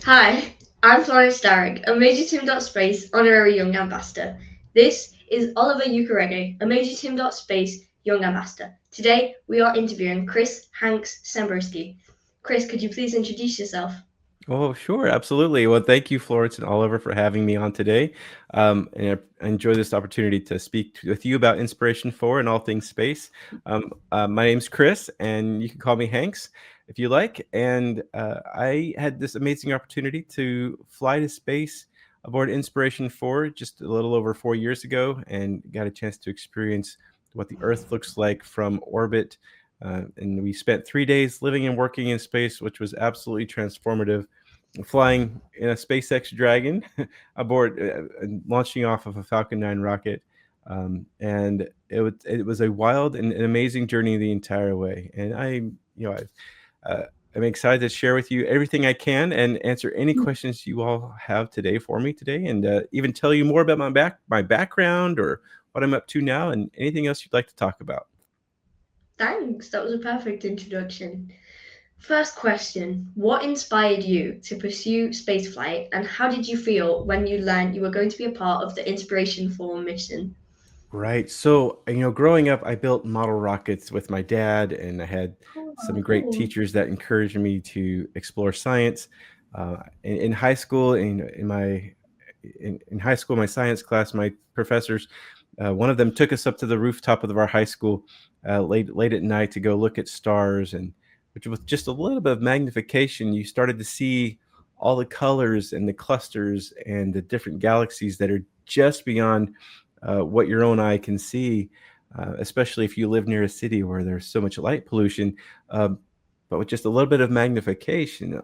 Hi, I'm Florence Dowrick, a MajorTim.space honorary young ambassador. This is Oliver Ukereghe, a MajorTim.space young ambassador. Today we are interviewing Chris Sembroski. Chris, could you please introduce yourself? Oh, sure, absolutely. Well, thank you, Florence and Oliver, for having me on today. And I enjoy this opportunity to speak with you about inspiration for and all things space. My name's Chris, and you can call me Hanks if you like. And I had this amazing opportunity to fly to space aboard Inspiration 4 just a little over 4 years ago, and got a chance to experience what the Earth looks like from orbit. And we spent 3 days living and working in space, which was absolutely transformative, flying in a SpaceX Dragon aboard, and launching off of a Falcon 9 rocket. And it was a wild and an amazing journey the entire way. And I'm excited to share with you everything I can and answer any questions you all have today for me today, and even tell you more about my background or what I'm up to now, and anything else you'd like to talk about. Thanks, that was a perfect introduction. First question: what inspired you to pursue spaceflight, and how did you feel when you learned you were going to be a part of the Inspiration 4 mission? Right. So, growing up, I built model rockets with my dad, and I had some great Oh, teachers that encouraged me to explore science. In high school, in high school, my science class, my professors, one of them took us up to the rooftop of our high school late at night to go look at stars, and which with just a little bit of magnification, you started to see all the colors and the clusters and the different galaxies that are just beyond what your own eye can see, especially if you live near a city where there's so much light pollution. Um, but with just a little bit of magnification,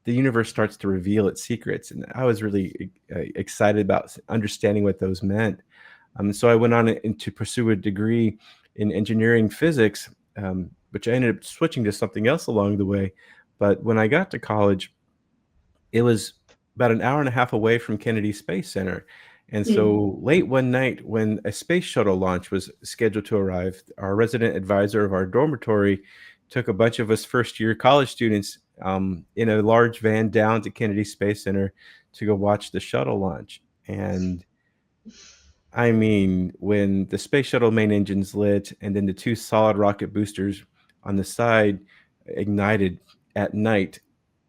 the universe starts to reveal its secrets. And I was really excited about understanding what those meant. So I went on to pursue a degree in engineering physics, which I ended up switching to something else along the way. But when I got to college, it was about an hour and a half away from Kennedy Space Center. And hmm. so late one night, when a space shuttle launch was scheduled to arrive, our resident advisor of our dormitory took a bunch of us first year college students in a large van down to Kennedy Space Center to go watch the shuttle launch. And I mean, when the space shuttle main engines lit and then the two solid rocket boosters on the side ignited at night,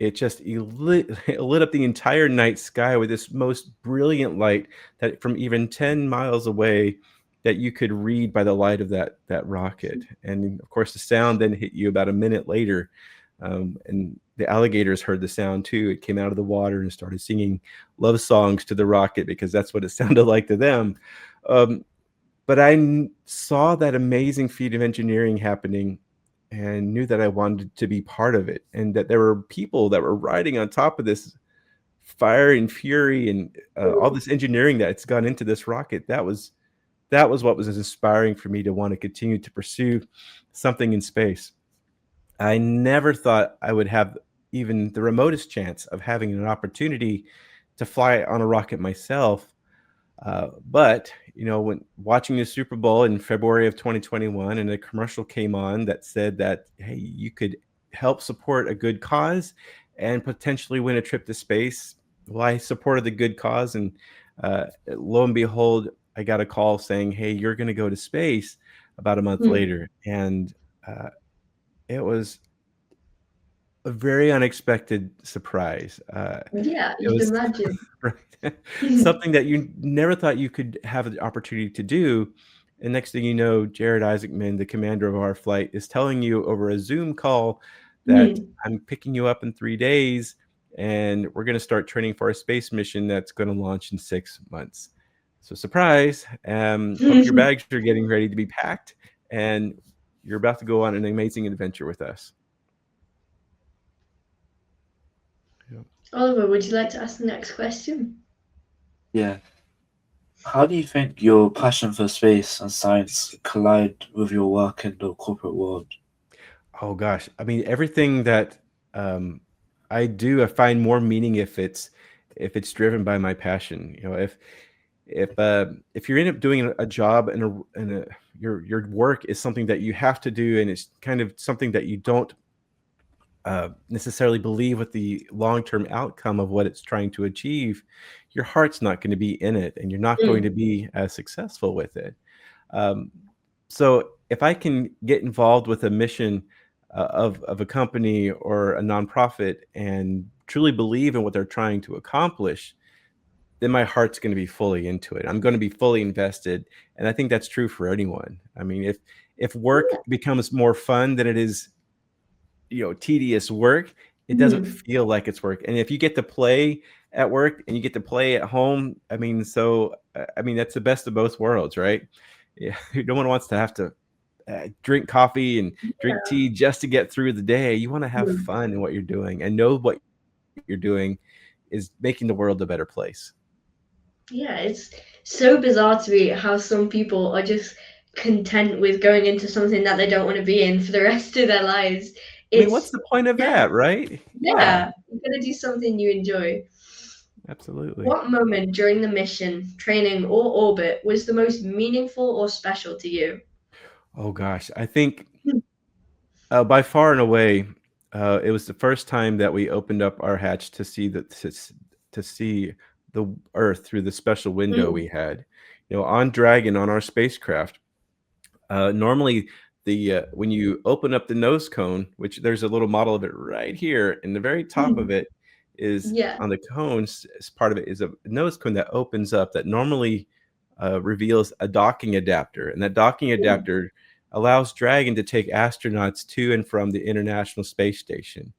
it just it lit up the entire night sky with this most brilliant light that from even 10 miles away that you could read by the light of that rocket. And of course, the sound then hit you about a minute later. And the alligators heard the sound too. It came out of the water and started singing love songs to the rocket because that's what it sounded like to them. Um, but saw that amazing feat of engineering happening and knew that I wanted to be part of it, and that there were people that were riding on top of this fire and fury and all this engineering that's gone into this rocket. That was what was inspiring for me to want to continue to pursue something in space. I never thought I would have even the remotest chance of having an opportunity to fly on a rocket myself. But when watching the Super Bowl in February of 2021, and a commercial came on that said that, hey, you could help support a good cause and potentially win a trip to space. Well, I supported the good cause, and lo and behold, I got a call saying, "Hey, you're going to go to space." About a month Hmm. later, and uh, it was a very unexpected surprise. Yeah, It you can was imagine. right. Something that you never thought you could have the opportunity to do, and next thing you know, Jared Isaacman, the commander of our flight, is telling you over a Zoom call that Hmm. I'm picking you up in 3 days, and we're gonna start training for a space mission that's gonna launch in 6 months. So surprise, hope your bags are getting ready to be packed, and you're about to go on an amazing adventure with us. Yeah. Oliver, would you like to ask the next question? Yeah. How do you think your passion for space and science collide with your work in the corporate world? Oh gosh, I mean everything that um, I do, I find more meaning if it's driven by my passion. If you end up doing a job and your work is something that you have to do, and it's kind of something that you don't necessarily believe what the long-term outcome of what it's trying to achieve, your heart's not going to be in it, and you're not going Mm, to be as successful with it. Um, so if I can get involved with a mission of a company or a nonprofit and truly believe in what they're trying to accomplish, then my heart's going to be fully into it. I'm going to be fully invested, and I think that's true for anyone. I mean, if work becomes more fun than it is, tedious work, it doesn't mm, feel like it's work. And if you get to play at work and you get to play at home, I mean, that's the best of both worlds, right? Yeah, no one wants to have to drink coffee and drink yeah. tea just to get through the day. You want to have Mm. fun in what you're doing and know what you're doing is making the world a better place. Yeah, it's so bizarre to me how some people are just content with going into something that they don't want to be in for the rest of their lives. I mean, what's It's, the point of yeah, that, right? Yeah, yeah, you're gonna do something you enjoy. absolutely. What moment during the mission, training, or orbit was the most meaningful or special to you? Oh gosh, I think by far and away, it was the first time that we opened up our hatch to see to see the Earth through the special window Mm, we had. On Dragon on our spacecraft, normally the when you open up the nose cone, which there's a little model of it right here, and the very top of mm, it is yeah, on the cones. As part of it is a nose cone that opens up that normally reveals a docking adapter, and that docking mm, adapter allows Dragon to take astronauts to and from the International Space Station.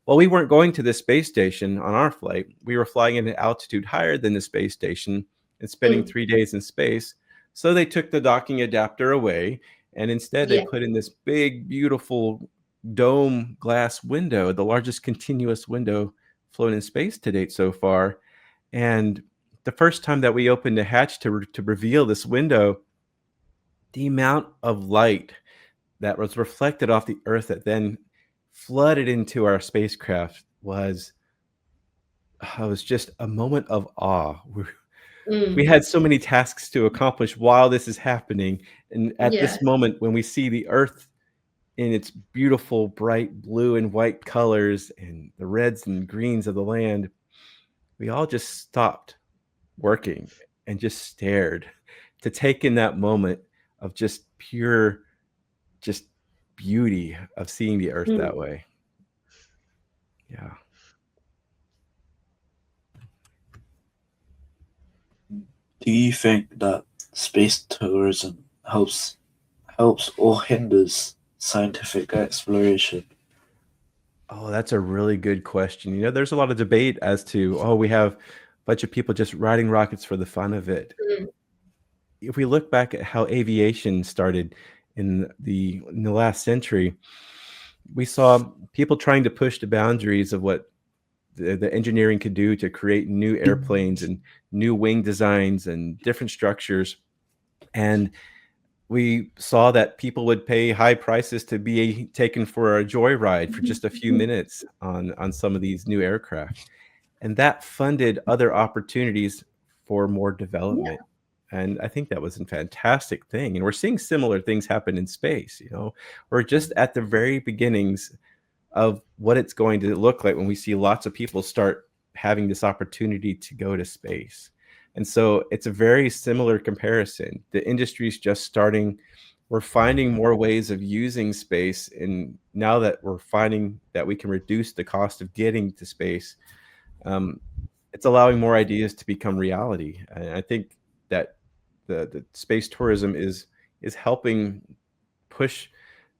Well, we weren't going to the space station on our flight. We were flying at an altitude higher than the space station and spending mm, 3 days in space. So they took the docking adapter away, and instead they yeah, put in this big, beautiful dome glass window, the largest continuous window flown in space to date so far. And the first time that we opened the hatch to reveal this window, the amount of light that was reflected off the Earth that then flooded into our spacecraft was just a moment of awe. We mm, had so many tasks to accomplish while this is happening, and at yeah, this moment, when we see the Earth in its beautiful, bright blue and white colors and the reds and greens of the land, we all just stopped working and just stared to take in that moment of just pure, just beauty of seeing the Earth mm. that way. Yeah. Do you think that space tourism helps or hinders scientific exploration? Oh, that's a really good question. There's a lot of debate as to, oh, we have a bunch of people just riding rockets for the fun of it. Mm, If we look back at how aviation started in the last century, we saw people trying to push the boundaries of what the engineering could do to create new airplanes and new wing designs and different structures. And we saw that people would pay high prices to be taken for a joyride for just a few mm, minutes on some of these new aircraft. And that funded other opportunities for more yeah, development. And I think that was a fantastic thing. And we're seeing similar things happen in space. We're just at the very beginnings of what it's going to look like when we see lots of people start having this opportunity to go to space. And so it's a very similar comparison. The industry's just starting. We're finding more ways of using space. And now that we're finding that we can reduce the cost of getting to space, um, it's allowing more ideas to become reality. And I think that the space tourism is helping push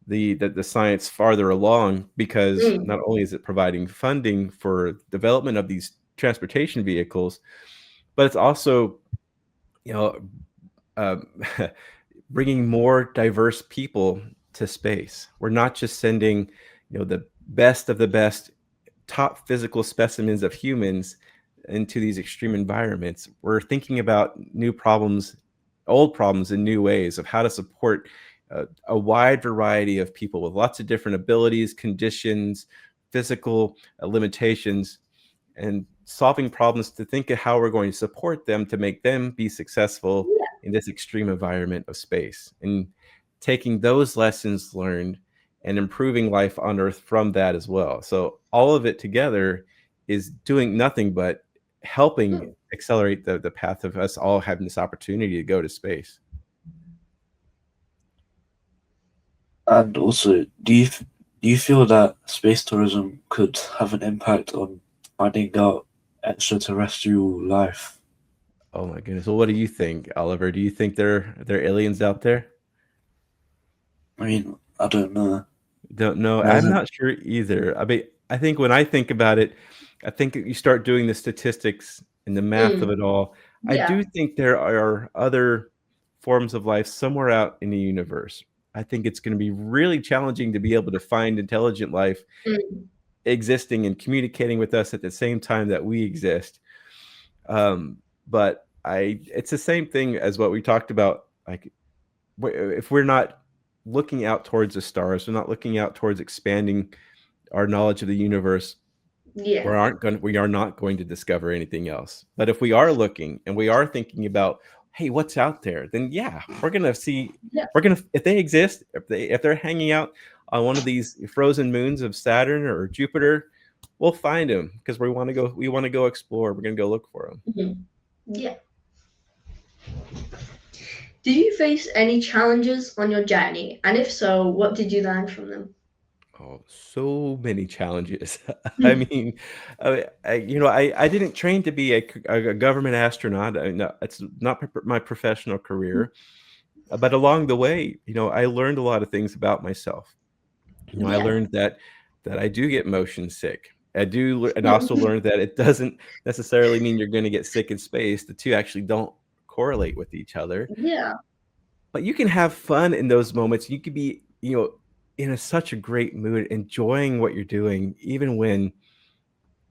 the science farther along, because mm, not only is it providing funding for development of these transportation vehicles, but it's also you know um, bringing more diverse people to space. We're not just sending the best of the best top physical specimens of humans into these extreme environments. We're thinking about new problems, old problems in new ways of how to support a wide variety of people with lots of different abilities, conditions, physical limitations, and solving problems to think of how we're going to support them to make them be successful yeah, in this extreme environment of space. And taking those lessons learned and improving life on Earth from that as well. So all of it together is doing nothing but helping accelerate the path of us all having this opportunity to go to space. And also, do you feel that space tourism could have an impact on finding out extraterrestrial life? Oh my goodness. Well, what do you think, Oliver? Do you think there are aliens out there? I mean, I don't know. Don't know. There's I'm a, not sure either. I mean, I think when I think about it, I think you start doing the statistics and the math of Mm, it all. I yeah. do think there are other forms of life somewhere out in the universe. I think it's going to be really challenging to be able to find intelligent life Mm, existing and communicating with us at the same time that we exist. But it's the same thing as what we talked about. Like, if we're not looking out towards the stars, we're not looking out towards expanding our knowledge of the universe, yeah. we are not going to discover anything else. But if we are looking and we are thinking about, hey, what's out there, then yeah, we're gonna see. Yeah. We're gonna, if they exist, if they're hanging out on one of these frozen moons of Saturn or Jupiter, we'll find them because we want to go. We want to go explore. We're gonna go look for them. Mhm. Yeah. Did you face any challenges on your journey? And if so, what did you learn from them? Oh, so many challenges. I Mm, mean, I didn't train to be a government astronaut. No, it's not my professional career. But along the way, I learned a lot of things about myself. I yeah. learned that I do get motion sick. And also learned that it doesn't necessarily mean you're going to get sick in space. The two actually don't correlate with each other. Yeah. But you can have fun in those moments. You could be, in such a great mood, enjoying what you're doing, even when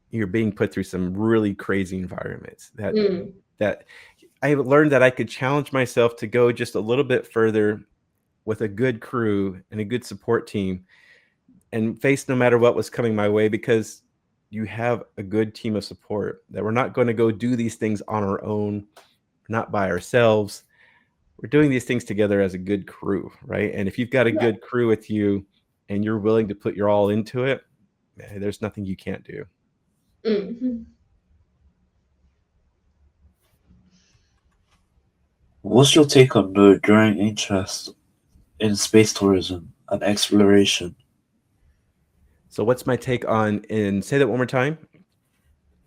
you're being put through some really crazy environments. Mm, That I learned that I could challenge myself to go just a little bit further with a good crew and a good support team and face no matter what was coming my way, because you have a good team of support, that we're not going to go do these things on our own, not by ourselves. We're doing these things together as a good crew, right? And if you've got a yeah. good crew with you and you're willing to put your all into it, man, there's nothing you can't do. Mm. what's your take on the growing interest in space tourism and exploration? So what's my take on, and say that one more time?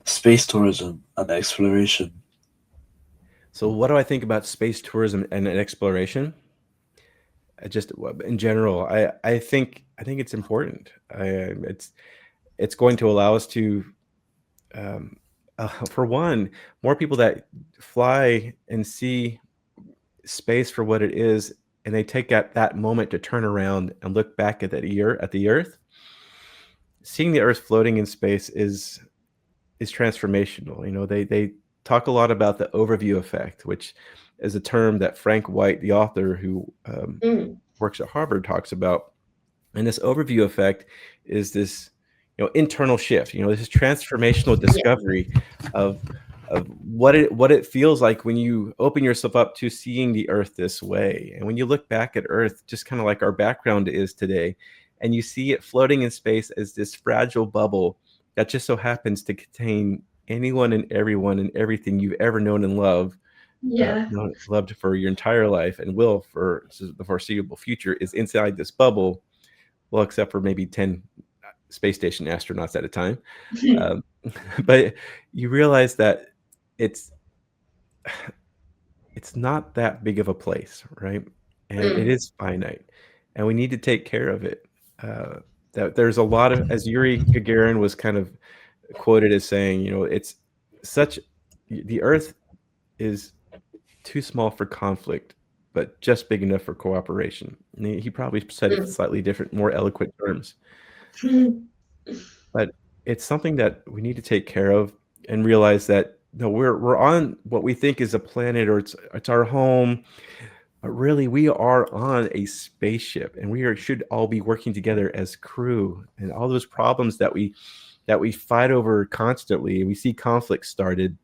Space tourism and exploration. So what do I think about space tourism and exploration? Just in general, I think it's important. It's going to allow us to, for one, more people that fly and see space for what it is, and they take that moment to turn around and look back at the Earth. Seeing the Earth floating in space is transformational. They talk a lot about the overview effect, which is a term that Frank White, the author who Mm, works at Harvard, talks about. And this overview effect is this, internal shift. This transformational yeah. discovery of what it feels like when you open yourself up to seeing the Earth this way. And when you look back at Earth, just kind of like our background is today, and you see it floating in space as this fragile bubble that just so happens to contain anyone and everyone and everything you've ever known and Yeah. loved for your entire life and will for the foreseeable future, is inside this bubble. Well, except for maybe 10 space station astronauts at a time. Um, but you realize that it's it's not that big of a place, right? And it Mm, is finite, and we need to take care of it. That there's a lot of, as Yuri Gagarin was kind of quoted as saying, it's such the Earth is too small for conflict, but just big enough for cooperation. And he probably said it mm. slightly different, more eloquent terms, but it's something that we need to take care of and realize that, no, we're on what we think is a planet, or it's our home, but really we are on a spaceship, and should all be working together as crew. And all those problems that we fight over constantly, and we see conflict started,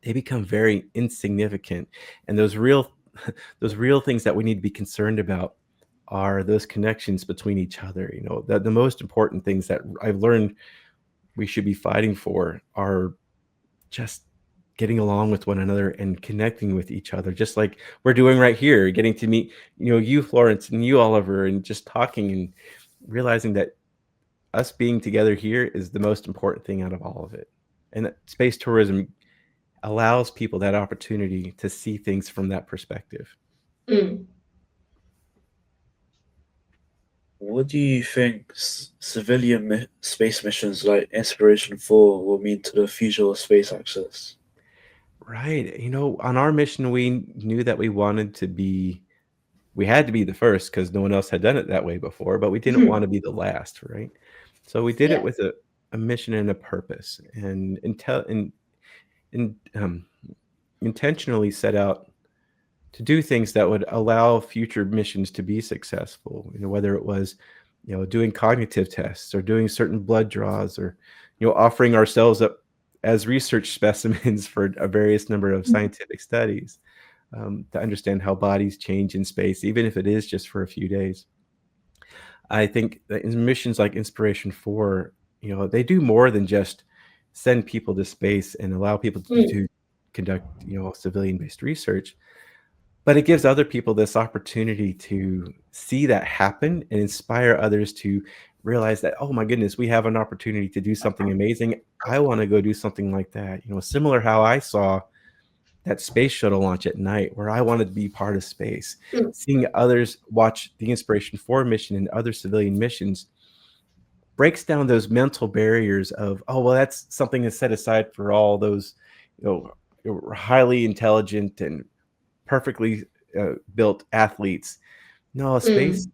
they become very insignificant. And those real those real things that we need to be concerned about are those connections between each other. The most important things that I've learned we should be fighting for are just getting along with one another and connecting with each other, just like we're doing right here, getting to meet, you, Florence, and you, Oliver, and just talking and realizing that us being together here is the most important thing out of all of it. And that space tourism allows people that opportunity to see things from that perspective. Mm. What do you think civilian space missions like Inspiration 4 will mean to the future of space access? Right. On our mission, we knew that we had to be the first because no one else had done it that way before, but we didn't want to be the last, right? So we did it Yeah. with a mission and a purpose, and intentionally set out to do things that would allow future missions to be successful. Whether it was, doing cognitive tests or doing certain blood draws, or offering ourselves up as research specimens for a various number of scientific studies, to understand how bodies change in space, even if it is just for a few days. I think that in missions like Inspiration 4, they do more than just send people to space and allow people to conduct, civilian-based research, but it gives other people this opportunity to see that happen and inspire others to realize that, oh my goodness, we have an opportunity to do something amazing. I want to go do something like that. Similar how I saw that space shuttle launch at night, where I wanted to be part of space. Mm. Seeing others watch the Inspiration 4 mission and other civilian missions breaks down those mental barriers of, oh, well, that's something that's set aside for all those, highly intelligent and perfectly built athletes. No, space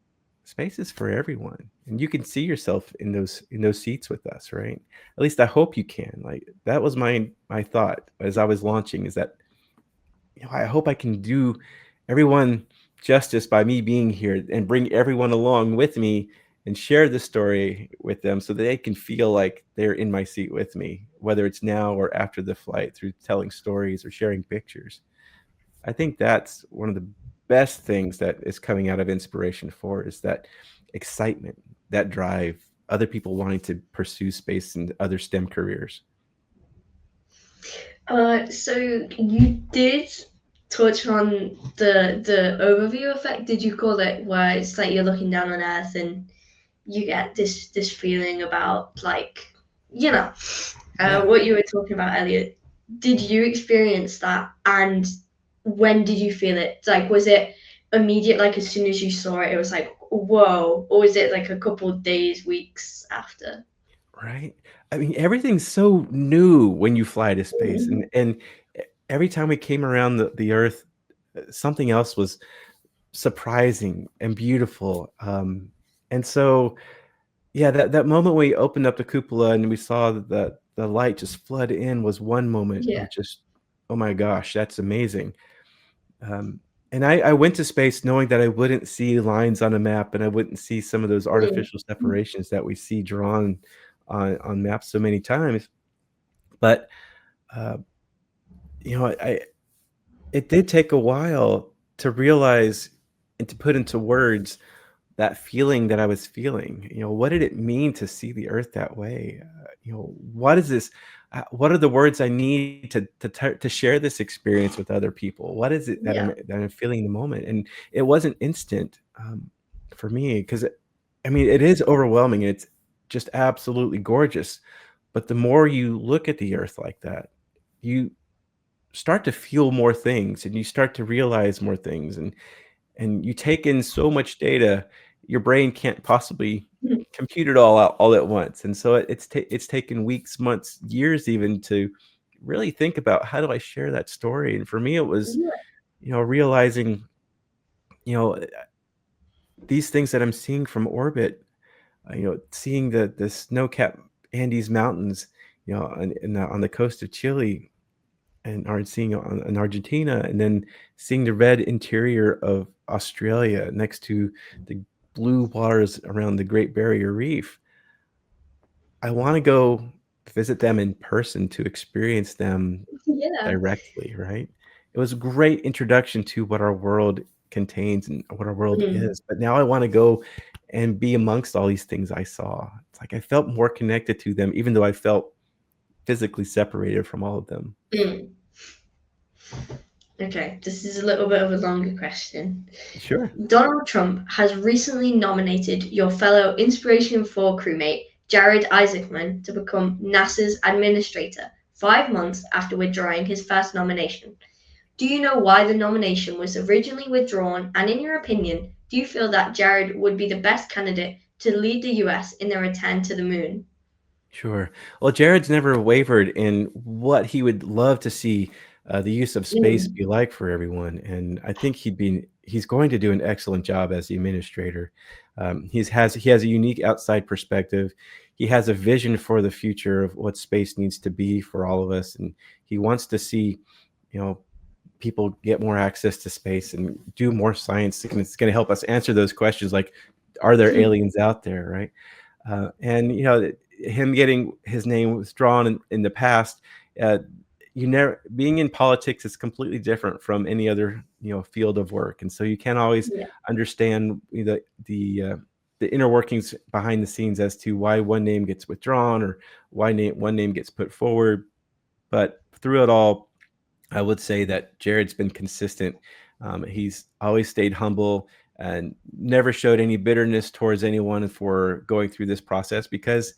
is for everyone, and you can see yourself in those seats with us, right? At least I hope you can. Like, that was my thought as I was launching, is that I hope I can do everyone justice by me being here and bring everyone along with me and share the story with them so that they can feel like they're in my seat with me, whether it's now or after the flight, through telling stories or sharing pictures. I think that's one of the best things that is coming out of Inspiration 4, is that excitement, that drive, other people wanting to pursue space and other STEM careers. So you did touch on the overview effect, did you call it, where it's like you're looking down on Earth and you get this feeling about, like, what you were talking about earlier. Did you experience that, and when did you feel it? Like, was it immediate, like as soon as you saw it, it was like, whoa, or was it like a couple of days, weeks after? Right. I mean, everything's so new when you fly to space, and every time we came around the Earth, something else was surprising and beautiful. And so, yeah, that moment we opened up the cupola and we saw that the light just flood in was one moment Yeah. of just, oh my gosh, that's amazing. And I went to space knowing that I wouldn't see lines on a map, and I wouldn't see some of those artificial separations that we see drawn on maps so many times. But it did take a while to realize and to put into words that feeling that I was feeling. What did it mean to see the Earth that way? What is this? What are the words I need to share this experience with other people? What is it that I'm feeling in the moment? And it wasn't instant for me, because it is overwhelming. It's just absolutely gorgeous. But the more you look at the Earth like that, you start to feel more things, and you start to realize more things, and you take in so much data, your brain can't possibly compute it all out all at once. And so it's taken weeks, months, years even to really think about, how do I share that story? And for me, it was, realizing, these things that I'm seeing from orbit, seeing the snow-capped Andes Mountains, on the coast of Chile, and are seeing in Argentina, and then seeing the red interior of Australia next to the blue waters around the Great Barrier Reef. I want to go visit them in person to experience them Yeah. directly, right? It was a great introduction to what our world contains and what our world Mm. is. But now I want to go and be amongst all these things I saw. It's like I felt more connected to them, even though I felt physically separated from all of them. Mm. Okay, this is a little bit of a longer question. Sure. Donald Trump has recently nominated your fellow Inspiration 4 crewmate, Jared Isaacman, to become NASA's administrator 5 months after withdrawing his first nomination. Do you know why the nomination was originally withdrawn? And in your opinion, do you feel that Jared would be the best candidate to lead the US in their return to the moon? Sure. Well, Jared's never wavered in what he would love to see the use of space Mm. be like for everyone, and I think he's going to do an excellent job as the administrator. He has a unique outside perspective. He has a vision for the future of what space needs to be for all of us, and he wants to see, you know, people get more access to space and do more science, and it's going to help us answer those questions like, are there aliens out there, right? And him getting his name withdrawn in the past, uh, you never being in politics is completely different from any other field of work, and so you can't always Yeah. understand the inner workings behind the scenes as to why one name gets withdrawn or why one name gets put forward. But through it all, I would say that Jared's been consistent. He's always stayed humble and never showed any bitterness towards anyone for going through this process. Because,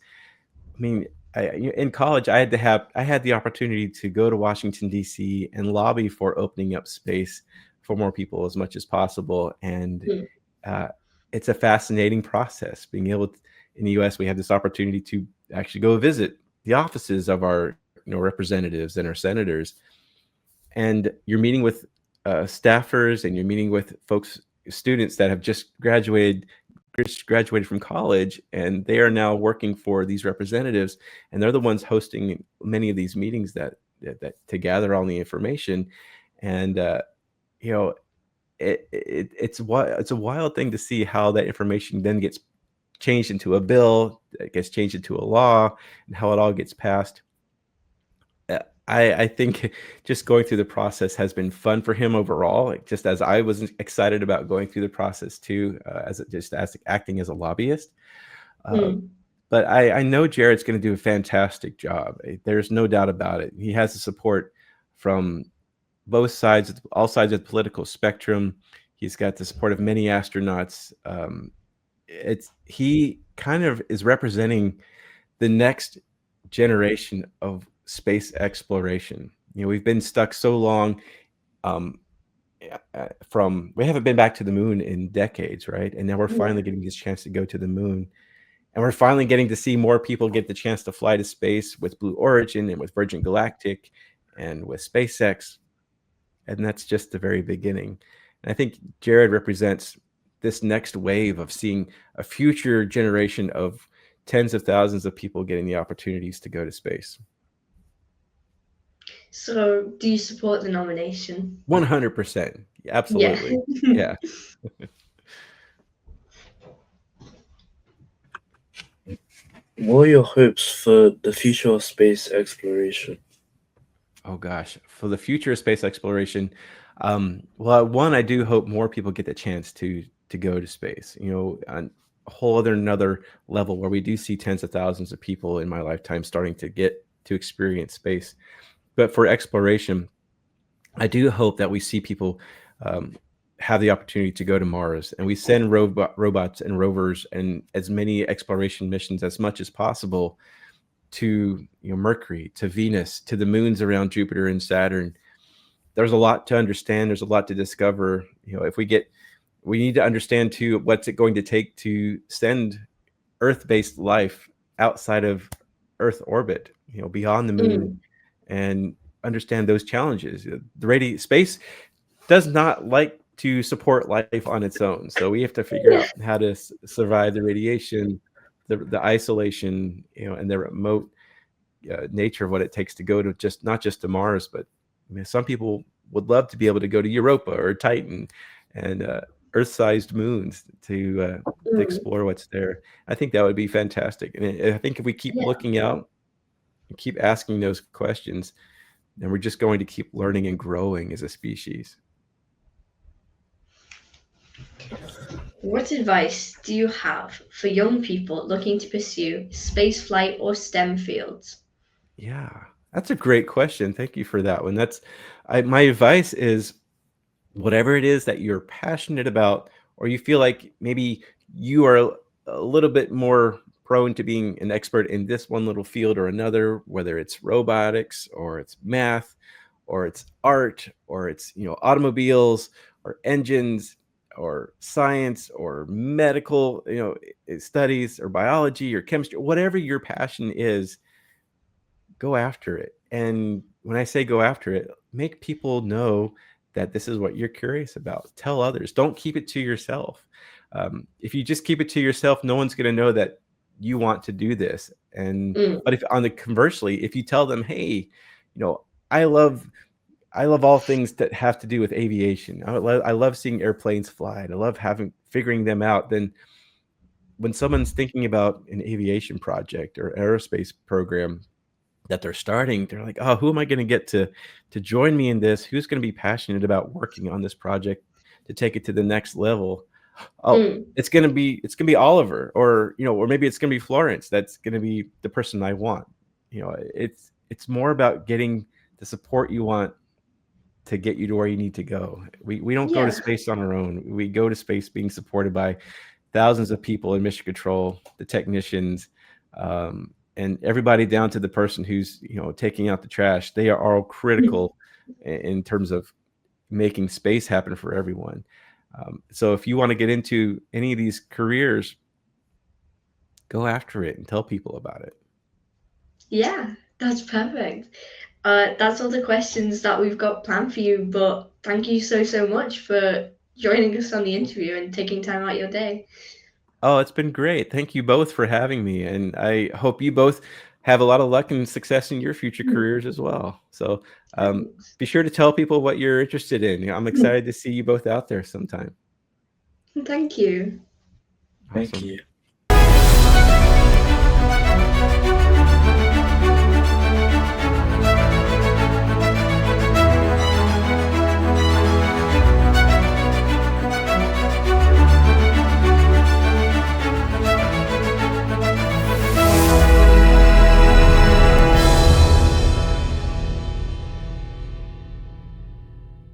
I mean, in college, I had the opportunity to go to Washington D.C. and lobby for opening up space for more people as much as possible. And Mm. uh, it's a fascinating process. Being able to, in the U.S., we have this opportunity to actually go visit the offices of our representatives and our senators, and you're meeting with staffers, and you're meeting with students that have just graduated from college, and they are now working for these representatives, and they're the ones hosting many of these meetings that to gather all the information. And you know it's a wild thing to see how that information then gets changed into a bill, it gets changed into a law, and how it all gets passed. I think just going through the process has been fun for him overall, like, just as I was excited about going through the process too, as acting as a lobbyist. Uh, Mm. but I know Jared's going to do a fantastic job. There's no doubt about it. He has the support from both sides, all sides of the political spectrum. He's got the support of many astronauts. He kind of is representing the next generation of space exploration. We've been stuck so long, um, from we haven't been back to the moon in decades, right? And now we're Yeah. finally getting this chance to go to the moon, and we're finally getting to see more people get the chance to fly to space with Blue Origin and with Virgin Galactic and with SpaceX, and that's just the very beginning. And I think Jared represents this next wave of seeing a future generation of tens of thousands of people getting the opportunities to go to space. So, do you support the nomination? 100%. Yeah. Absolutely. Yeah. What are your hopes for the future of space exploration? Oh gosh, for the future of space exploration, well, one, I do hope more people get the chance to go to space. On a whole another level where we do see tens of thousands of people in my lifetime starting to get to experience space. But for exploration, I do hope that we see people um, have the opportunity to go to Mars, and we send robots and rovers and as many exploration missions as much as possible to Mercury, to Venus, to the moons around Jupiter and Saturn. There's a lot to understand. There's a lot to discover. We need to understand too what's it going to take to send Earth-based life outside of Earth orbit, beyond the moon, Mm. and understand those challenges. Space does not like to support life on its own, so we have to figure out how to survive the radiation, the isolation, and the remote nature of what it takes to go to not just to Mars, but some people would love to be able to go to Europa or Titan and Earth-sized moons to Mm. explore what's there. I think that would be fantastic, and I think if we keep Yeah. looking out and keep asking those questions, then we're just going to keep learning and growing as a species. What advice do you have for young people looking to pursue spaceflight or STEM fields? Yeah, that's a great question. Thank you for that one. My advice is whatever it is that you're passionate about, or you feel like maybe you are a little bit more prone to being an expert in this one little field or another, whether it's robotics or it's math or it's art or it's, automobiles or engines or science or medical, studies or biology or chemistry, whatever your passion is, go after it. And when I say go after it, make people know that this is what you're curious about. Tell others. Don't keep it to yourself. If you just keep it to yourself, no one's going to know that you want to do this. And Mm, but if on the conversely, if you tell them, hey, I love all things that have to do with aviation. I love seeing airplanes fly, and I love figuring them out. Then when someone's thinking about an aviation project or aerospace program, that they're starting, they're like, "Oh, who am I gonna get to join me in this? Who's gonna be passionate about working on this project to take it to the next level?" Oh, mm, it's gonna be Oliver, or or maybe it's gonna be Florence. That's gonna be the person I want. It's more about getting the support you want to get you to where you need to go. We don't go to yeah. space on our own. We go to space being supported by thousands of people in mission control, the technicians, and everybody down to the person who's taking out the trash. They are all critical in terms of making space happen for everyone. So if you want to get into any of these careers, go after it and tell people about it. Yeah, that's perfect. That's all the questions that we've got planned for you, but thank you so, so much for joining us on the interview and taking time out your day. Oh, it's been great. Thank you both for having me. And I hope you both have a lot of luck and success in your future careers as well. So Thanks. be sure to tell people what you're interested in. I'm excited to see you both out there sometime. Thank you. Thank Awesome. you.